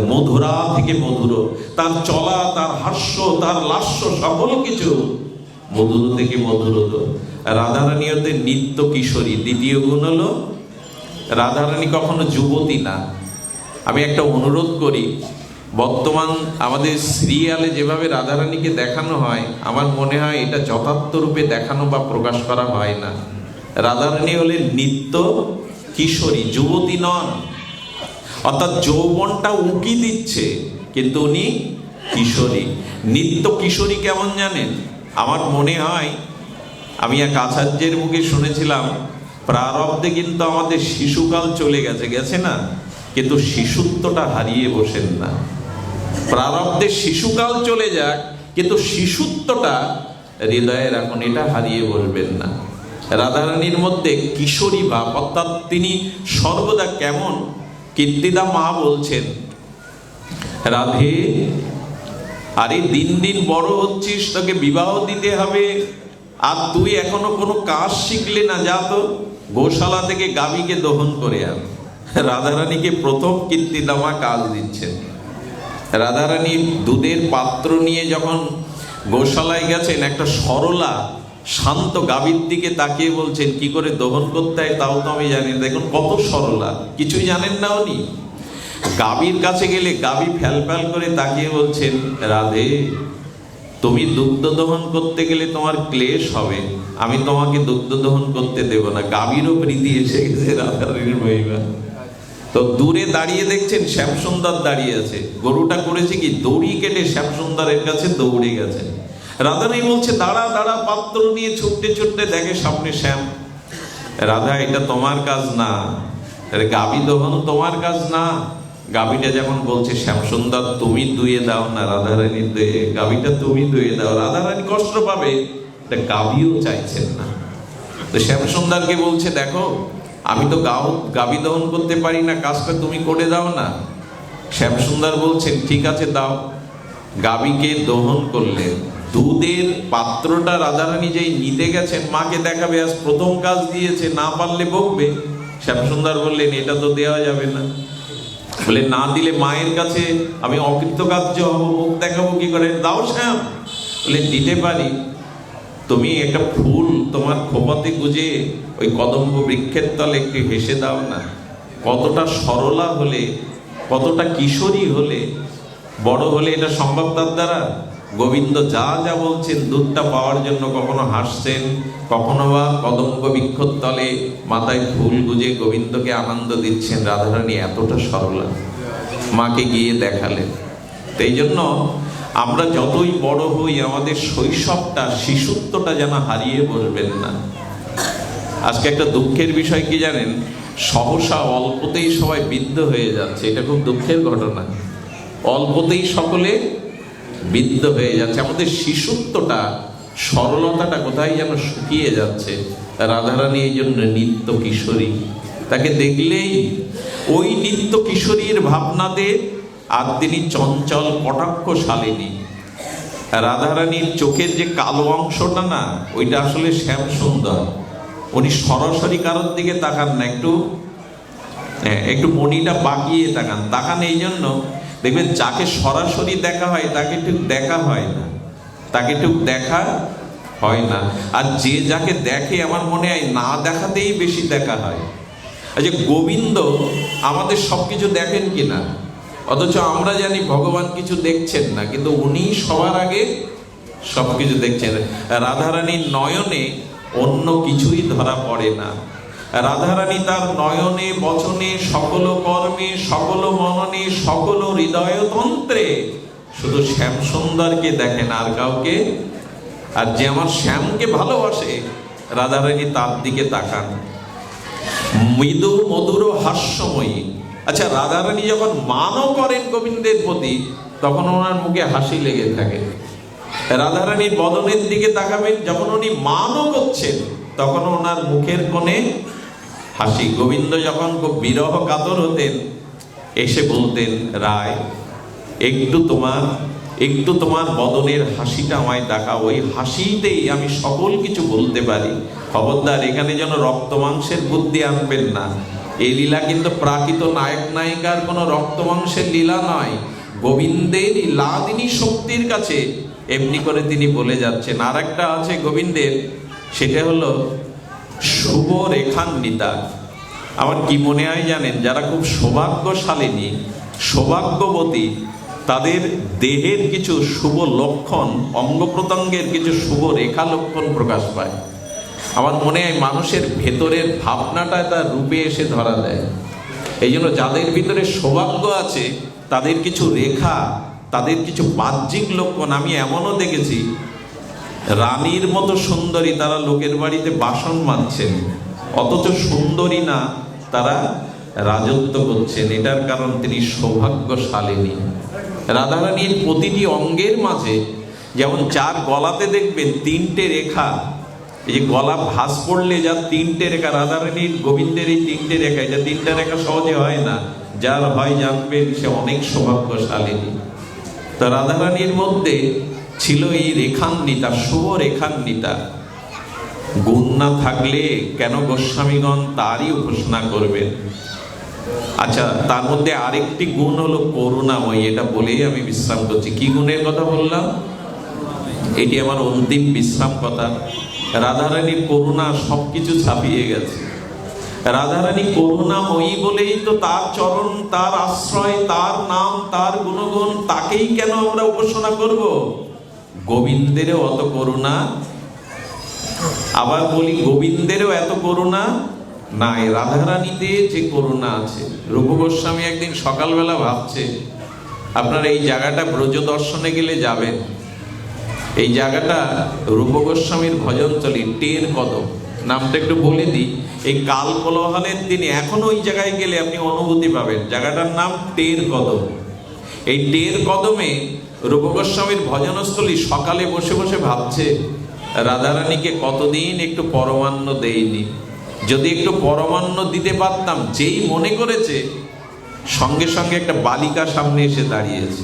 মধুরা থেকে মধুর, তার চলা, তার হাস্য, তার লাস্য, সকল কিছু মধুর থেকে মধুর। রাধারানী হতে নিত্য কিশোরী। দ্বিতীয় গুণ হলো রাধারানী কখনো যুবতী না। আমি একটা অনুরোধ করি, বর্তমান আমাদের সিরিয়ালে যেভাবে রাধারানীকে দেখানো হয়, আমার মনে হয় এটা যথার্থ রূপে দেখানো বা প্রকাশ করা হয় না। রাধারানী হলেন নিত্য কিশোরী, যুবতী নন। অর্থাৎ যৌবনটা উকি দিচ্ছে, কিন্তু উনি কিশোরী। নিত্য কিশোরী কেমন জানেন? আমার মনে হয়, আমি এক আচার্যের মুখে শুনেছিলাম, প্রারব্ধে কিন্তু আমাদের শিশুকাল চলে গেছে না, কিন্তু শিশুত্বটা হারিয়ে বসেন না। প্রারব্ধে শিশুকাল চলে যাক, কিন্তু শিশুত্বটা হৃদয়ে রাখুন, এটা হারিয়ে বসবেন না। রাধারানীর মধ্যে কিশোরী ভাব, অর্থাৎ তিনি সর্বদা কেমন? কীর্তিদা মা বলছেন, রাধে আরে দিন দিন বড় হচ্ছিস, তোকে বিবাহ দিতে হবে, আর তুই এখনো কোনো কাজ শিখলে না, যা তো গোশালা থেকে গাভীকে দহন করে আন। রাধারানীকে প্রথম কীর্তিদা মা কাজ দিচ্ছেন। রাধারানী দুধের পাত্র নিয়ে যখন গোশালায় গেছেন, একটা সরলা শান্ত গাভীর দিকে তাকিয়ে বলছেন, কি করে দহন করতে হয় তাও তো আমি জানি না। দেখুন কত সরলা, কিছুই জানেন না উনি। গাভীর কাছে গেলে গাভী ফ্যাল ফ্যাল করে তাকিয়ে বলছেন, রাধে তুমি দুগ্ধ দহন করতে গেলে তোমার ক্লেশ হবে, আমি তোমাকে দুগ্ধ দহন করতে দেব না। গাভীরও প্রীতি এসে গেছে রাধারানীর মহিমা। তো দূরে দাঁড়িয়ে দেখছেন শ্যামসুন্দর দাঁড়িয়ে আছে। গরুটা করেছে কি, দড়ি কেটে শ্যামসুন্দরের কাছে দৌড়ে গেছে। রাধারানী বলছে, দাঁড়া দাঁড়া, পাত্র নিয়ে ছুটতে ছুটতে দেখে সামনে শ্যাম। রাধা এটা তোমার কাজ না, গাভী দহন তোমার কাজ না। গাভীটা যেমন বলছে, শ্যামসুন্দর তুমি দুয়ে দাও না, রাধারানী দুয়ে, গাভীটা তুমি দুয়ে দাও। রাধারানী কষ্ট পাবে, গাভীও চাইছেন না। তো শ্যামসুন্দরকে বলছে, দেখো আমি তো গাভী দহন করতে পারি না, কাজটা তুমি করে দাও না। শ্যামসুন্দর বলছেন, ঠিক আছে দাও। গাভীকে দহন করলেন। দুধের পাত্রটা রাধারানী যেই নিতে গেছেন, মাকে দেখাবে, আজ প্রথম কাজ দিয়েছে, না পারলে বকবে। শ্যামসুন্দর বললেন, এটা তো দেওয়া যাবে না। বলে, না দিলে মায়ের কাছে আমি অকৃতকার্য হব, মুখ দেখাবো কি করে? দাও শ্যাম। বলে, দিতে পারি। তুমি একটা ফুল তোমার খোপাতে গুজে ওই কদম্ব বৃক্ষের তলে একটু হেসে দাও না। কতটা সরলা হলে, কতটা কিশোরী হলে, বড় হলে এটা সম্ভব তার দ্বারা? গোবিন্দ যা যা বলছেন দুধটা পাওয়ার জন্য, কখনো হাসছেন, কখনো বা কদম্ব বৃক্ষর তলে মাথায় ফুল গুজে গোবিন্দকে আনন্দ দিচ্ছেন। রাধারানী এতটা সরলা, মাকে গিয়ে দেখালেন। তো এই জন্য আমরা যতই বড় হই, আমাদের শৈশবটা, শিশুত্বটা যেন হারিয়ে বসবেন না। আজকে একটা দুঃখের বিষয় কি জানেন? সহসা অল্পতেই সবাই বৃদ্ধ হয়ে যাচ্ছে। এটা খুব দুঃখের ঘটনা। অল্পতেই সকলে বৃদ্ধ হয়ে যাচ্ছে। আমাদের শিশুত্বটা, সরলতাটা কোথায় যেন শুকিয়ে যাচ্ছে। রাধারানী এই জন্য নিত্য কিশোরী। তাকে দেখলেই ওই নিত্য কিশোরীর ভাবনাতে, আর তিনি চঞ্চল কটাক্ষশালিনী। রাধারানীর চোখের যে কালো অংশটা না, ওইটা আসলে শ্যামসুন্দর। উনি সরাসরি কারোর দিকে তাকান না, একটু মনিটা বাঁকিয়ে তাকান। এই জন্য দেখবেন যাকে সরাসরি দেখা হয় তাকে ঠিক দেখা হয় না, আর যে যাকে দেখে, আমার মনে হয় না দেখাতেই বেশি দেখা হয়। আচ্ছা, গোবিন্দ আমাদের সবকিছু দেখেন কিনা? অথচ আমরা জানি ভগবান কিছু দেখছেন না, কিন্তু উনি সবার আগে সবকিছু দেখছেন। রাধারানীর নয়নে অন্য কিছুই ধরা পড়ে না। রাধারানী তার নয়নে, বচনে, সকল কর্মে, সকল মননে, সকল হৃদয়তন্ত্রে শুধু শ্যামসুন্দরকে দেখেন, আর কাউকে। আর যে আমার শ্যামকে ভালোবাসে, রাধারানী তার দিকে তাকান। মৃদু মধুর হাস্যময়ী। আচ্ছা, রাধারানী যখন মানও করেন গোবিন্দের প্রতি, তখন ওনার মুখে হাসি লেগে থাকে। রাধারানীর বদনের দিকে তাকাবেন, যখন উনি মানও করছেন, তখন ওনার মুখের কোণে হাসি। গোবিন্দ যখন খুব বিরহ কাতর হতেন, এসে বলতেন, রায় একটু তোমার বদনের হাসিটা আমায় দেখাও, ওই হাসিতেই আমি সকল কিছু বলতে পারি। খবরদার, এখানে যেন রক্ত মাংসের বুদ্ধি আনবেন না। এই লীলা কিন্তু প্রাকৃত নায়ক নায়িকার কোনো রক্ত মাংসের লীলা নয়, গোবিন্দের লাদিনী শক্তির কাছে এমনি করে তিনি বলে যাচ্ছেন। আর একটা আছে গোবিন্দের, সেটা হলো শুভ রেখান্বিতা। আমার কি মনে হয় জানেন, যারা খুব সৌভাগ্যশালিনী সৌভাগ্যবতী, তাদের দেহের কিছু শুভ লক্ষণ, অঙ্গ প্রত্যঙ্গের কিছু শুভ রেখা লক্ষণ প্রকাশ পায়। আমার মনে হয় মানুষের ভেতরের ভাবনাটা তার রূপে এসে ধরা দেয়। এই জন্য যাদের ভিতরে সৌভাগ্য আছে তাদের কিছু রেখা, তাদের কিছু বাহ্যিক লক্ষণ, আমি এমনও দেখেছি রানীর মতো সুন্দরী তারা লোকের বাড়িতে বাসন মাজছেন, অথচ সুন্দরী না, তারা রাজত্ব করছেন। এটার কারণ তিনি সৌভাগ্যশালিনী। রাধারানীর প্রতিটি অঙ্গের মাঝে, যেমন যার গলাতে দেখবেন 3টে রেখা, এই যে গলা ভাঁজ পড়লে যা 3টে রেখা, রাধারানীর গোবিন্দের এই 3টে রেখা, এটা 3টা রেখা সহজে হয় না, যার হয় জানবেন সে অনেক সৌভাগ্যশালিনী। তো রাধারানীর মধ্যে ছিল এই রেখান্বিতা, শুভ রেখান্বিতা। গুণ না থাকলে কেন গোস্বামীগণ তারই উপাসনা করবেন? আচ্ছা, তার মধ্যে আরেকটি গুণ হলো করুণাময়ী। এটা বলেই আমি বিশ্রাম করছি। কি গুণের কথা বললাম? এটি আমার অন্তিম বিশ্রাম কথা। রাধারানীর করুণা সবকিছু ছাপিয়ে গেছে। রাধারানী করুণাময়ী বলেই তো তার চরণ, তার আশ্রয়, তার নাম, তার গুণগুণ, তাকেই কেন আমরা উপাসনা করব? গোবিন্দেরও অত করুণা, আবার বলি গোবিন্দেরও এত করুণা নাই, রাধারানীতে যে করুণা আছে। রূপ গোস্বামী একদিন সকালবেলা ভাবছে, আপনারা এই জায়গাটা ব্রজ দর্শনে গেলে যাবেন, এই জায়গাটা রূপ গোস্বামীর ভজনচলী টের কদম, নামটা একটু বলে দিই। এই কাল কোলাহলের দিনে এখনো ওই জায়গায় গেলে আপনি অনুভূতি পাবেন। জায়গাটার নাম টের কদম। এই টের কদমে রূপ গোস্বামীর ভজনস্থলী। সকালে বসে বসে ভাবছে, রাধারানীকে কতদিন একটু পরমান্ন দেইনি, যদি একটু পরমান্ন দিতে পারতাম। যেই মনে করেছে, সঙ্গে সঙ্গে একটা বালিকা সামনে এসে দাঁড়িয়েছে।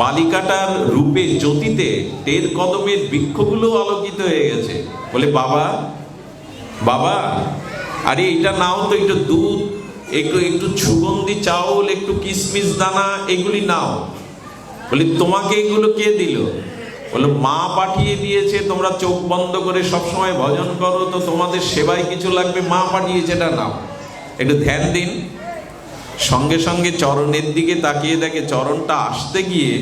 বালিকাটার রূপে জ্যোতিতে টের কদমের বৃক্ষগুলো আলোকিত হয়ে গেছে। বলে, বাবা বাবা, আরে এটা নাও তো, একটু দুধ, একটু সুগন্ধি চাউল, একটু কিশমিশ দানা, এগুলি নাও। বলি, তোমাকে এগুলো কে দিল? বলে, মা পাঠিয়ে দিয়েছে, তোমরা চোখ বন্ধ করে সবসময় ভজন করো, তো তোমাদের সেবায় কিছু লাগবে, মা পাঠিয়েছে, এটা নাও, একটু ধ্যান দিন। সঙ্গে সঙ্গে চরণের দিকে তাকিয়ে দেখে চরণটা আসতে গিয়ে,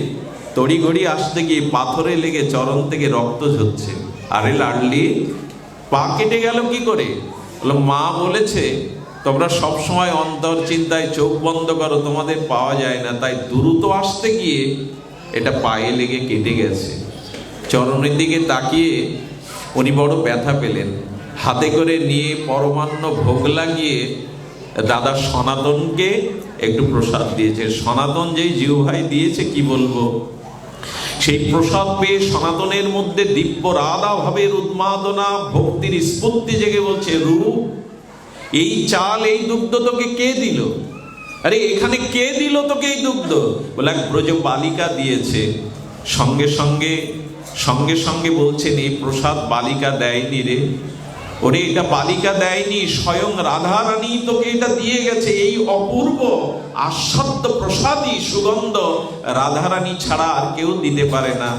তড়িঘড়ি আসতে গিয়ে পাথরে লেগে চরণ থেকে রক্ত ঝরছে। আরে লাডলি, পা কেটে গেল কি করে? বলল, মা বলেছে তোমরা সবসময় অন্তর চিন্তায় চোখ বন্ধ করো, তোমাদের পাওয়া যায় না, তাই দ্রুত আসতে গিয়ে এটা পায়ে লেগে কেটে গেছে। চরণের দিকে তাকিয়ে উনি বড় ব্যথা পেলেন। হাতে করে নিয়ে পরমান্ন ভোগ লাগিয়ে দাদা সনাতনকে একটু প্রসাদ দিয়েছে। সনাতন যেই জিহ্বাই দিয়েছে, কি বলবো, সেই প্রসাদ পেয়ে সনাতনের মধ্যে দিব্য রাধা ভাবের উন্মাদনা, ভক্তির স্ফূর্তি জেগে বলছে, রূপ, এই চাল, এই দুগ্ধ তোকে কে দিল? আরে এখানে কে দিল তোকে এই দুগ্ধ? বলে, এক ব্রজ বালিকা দিয়েছে। সঙ্গে সঙ্গে সঙ্গে সঙ্গে বলছেন, এই প্রসাদ বালিকা দেয়নি রে, ওরে এটা বালিকা দেয়নি, স্বয়ং রাধারানী তোকে এটা দিয়ে গেছে। এই অপূর্ব আস্বাদ্য প্রসাদী সুগন্ধ রাধারানী ছাড়া আর কেউ দিতে পারে না।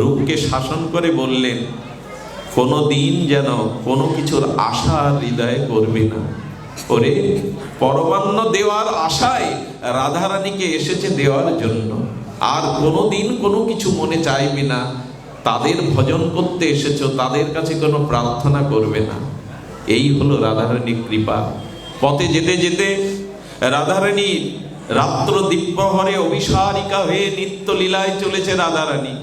রূপকে শাসন করে বললেন, কোনো দিন যেন কোনো কিছুর আশা হৃদয়ে করবে না। ওরে, পরমান্ন দেওয়ার আশায় রাধারানীকে এসেছে দেওয়ার জন্য, আর কোনো দিন কোনো কিছু মনে চাইবে না। তাদের ভজন করতে এসেছো, তাদের কাছে কোনো প্রার্থনা করবে না। এই হলো রাধারানীর কৃপা। পথে যেতে যেতে রাধারানী রাত্র দিব্যহরে অভিসারিকা হয়ে নিত্য লীলায় চলেছে। রাধারানী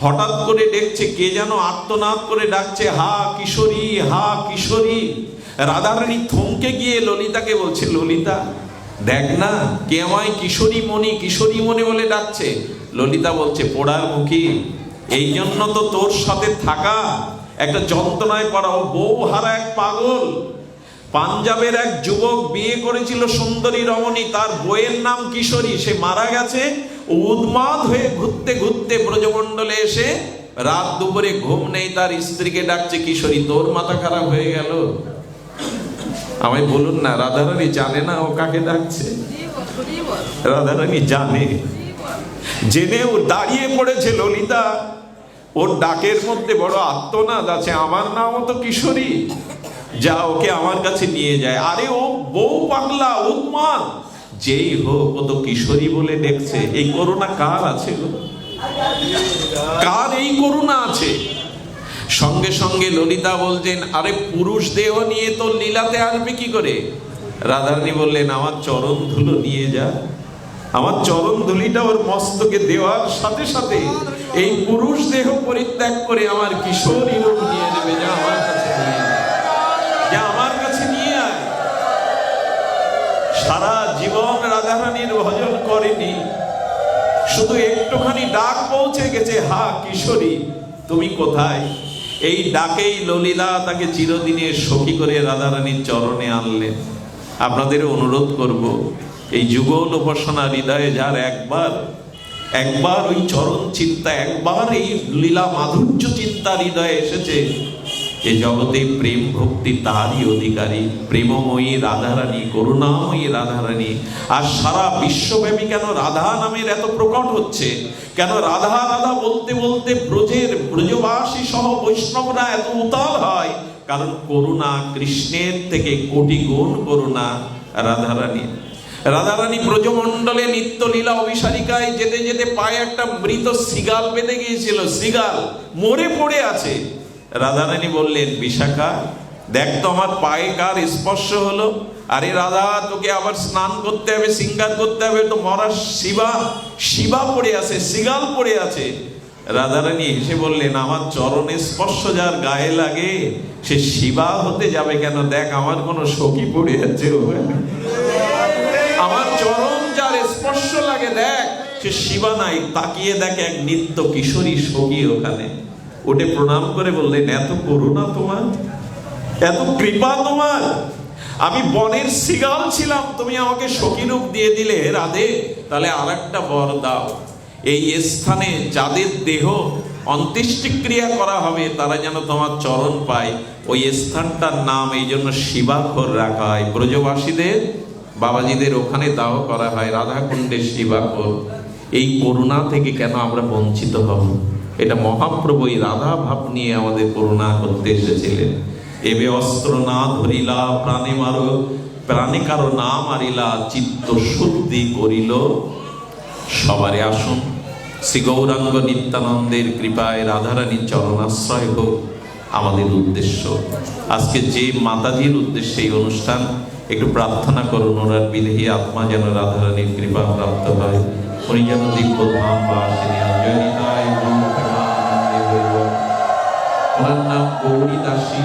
হঠাৎ করে দেখছে কে যেন আর্তনাদ করে ডাকছে, হা কিশোরী, হা কিশোরী। রাধারানী থমকে গিয়ে ললিতাকে বলছে, ললিতা দেখ না, কে আমায় কিশোরী মণি বলে ডাকছে। ললিতা বলছে, পোড়ার মুখী, এই জন্য তো তোর সাথে থাকা একটা যন্ত্রণায় পড়াও। বউ হারা এক পাগল। পাঞ্জাবের এক যুবক বিয়ে করেছিল সুন্দরী রমণী, তার বইয়ের নাম কিশোরী, সে মারা গেছে। উন্মাদ হয়ে ঘুরতে ঘুরতে ব্রজমণ্ডলে এসে রাত দুপুরে ঘুম নেই, তার স্ত্রীকে ডাকছে কিশোরী। তোর মাথা খারাপ হয়ে গেল? আমায় বলুন না, রাধারানী জানে না ও কাকে ডাকছে? রাধারানী জানে, জেনেও দাঁড়িয়ে পড়েছে ললিতা। ওর ডাকের মধ্যে বড় আত্মনাদ আছে, আমার নামও তো কিশোরী, যা ওকে আমার কাছে নিয়ে যায়। আরে ও বউ পাগলা, উন্মাদ, যেই হোক ও তো কিশোরী বলে দেখছে। এই করুণা কার আছে গো? কার এই করুণা আছে? সঙ্গে সঙ্গে ললিতা বলছেন, আরে পুরুষ দেহ নিয়ে তো লীলাতে আসবে কি করে? রাধারানী বললেন, আমার চরণ ধুলো নিয়ে যা। আমার চরণ ধুলিটা ওর মস্তকে দেওয়ার সাথে সাথে এই পুরুষ দেহ পরিত্যাগ করে আমার কিশোরী রূপ নিয়ে নেবে। যা আমার কাছে নিয়ে আয়, যা আমার কাছে নিয়ে আয়। সারা জীবন রাধারানীর ভজন করেনি, শুধু একটুখানি ডাক পৌঁছে গেছে, হা কিশোরী তুমি কোথায়? এই ডাকেই ললিতা তাকে চিরদিনের সখী করে রাধারানীর চরণে আনলেন। আপনাদের অনুরোধ করব, এই যুগল উপাসনা হৃদয়ে যার একবার ওই চরণ চিন্তা, একবার এই লীলা মাধুর্য চিন্তা হৃদয়ে এসেছে, এ জগতে প্রেম ভক্তি তারই অধিকারী প্রেমময়ী রাধারানী, করুণাময়ী রাধারানী। আর সারা বিশ্বব্যাপী কেন রাধা নামের এত প্রকট হচ্ছে? কেন রাধা রাধা বলতে বলতে ব্রজবাসী সহ বৈষ্ণবরা এত উতাল হয়? কারণ করুণা কৃষ্ণের থেকে কোটি গুণ করুণা রাধারানী। রাধারানী ব্রজমণ্ডলে নিত্য লীলা অভিসারিকায় যেতে যেতে পায়ে একটা মৃত সিগাল বেঁধে গিয়েছিল, সিগাল মরে পড়ে আছে। রাধারানী বললেন, বিশাখা দেখ তো আমার পায়ে কার স্পর্শ হলো? আরে রাধা, তোকে আবার স্নান করতে হবে, শৃঙ্গার করতে হবে, তো মরা শিবা পড়ে আছে, সিগাল পড়ে আছে। রাধারানী এসে বললেন, আমার চরণে স্পর্শ যার গায়ে লাগে সে শিবা হতে যাবে কেন? দেখ আমার কোন সখী পড়ে আছে, আমার চরণ যার স্পর্শ লাগে দেখ সে শিবা নাই, তাকিয়ে দেখ এক নিত্য কিশোরী সখী ওখানে। ওটে প্রণাম করে বললেন, এত করুণা তোমার, এত কৃপা তোমার। আমি বনের সিগাল ছিলাম, তুমি আমাকে সখী রূপ দিয়ে দিলে। রাধে, তাহলে আর একটা বর দাও। এই স্থানে যাদের দেহ অন্ত্যেষ্টিক্রিয়া করা হবে তারা যেন তোমার চরণ পায়। ওই স্থানটার নাম এই জন্য শিবাখর রাখা হয়। ব্রজবাসীদের বাবাজিদের ওখানে দাহ করা হয়, রাধাকুণ্ডে শিবাখর। এই করুণা থেকে কেন আমরা বঞ্চিত হব? এটা মহাপ্রভু এই রাধা ভাব নিয়ে আমাদের করুণা করতে এসেছিলেন। এবে অস্ত্র না ধরিলা প্রাণে কারো না মারিলা, চিত্ত শুদ্ধি করিল সবারে। আসুন, শ্রী গৌরাঙ্গ নিত্যানন্দের কৃপায় রাধারানীর চরণাশ্রয় হোক আমাদের উদ্দেশ্য। আজকে যে মাতাজির উদ্দেশ্যে এই অনুষ্ঠান, একটু প্রার্থনা করুন ওনার বিদেহী আত্মা যেন রাধারানীর কৃপা প্রাপ্ত হয়। উনি যেন দিব্য ধাম বাসিনী। ওনার নাম গৌরী দাসী,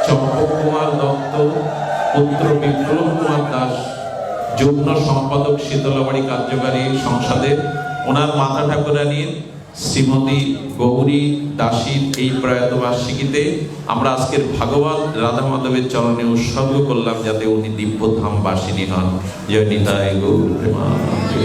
চম্পক কুমার দত্ত, পুত্র বিক্রম কুমার দাস, যুগ্ম সম্পাদক শীতলাবাড়ি কার্যকারী সংসদের। ওনার মাতা ঠাকুরানীর শ্রীমতী গৌরী দাসীর এই প্রয়াত বার্ষিকীতে আমরা আজকের ভাগবত রাধা মাধবের চরণে উৎসর্গ করলাম, যাতে উনি দিব্য ধাম বাসিনী হন। জয় নিতাই গৌর প্রেমানন্দে।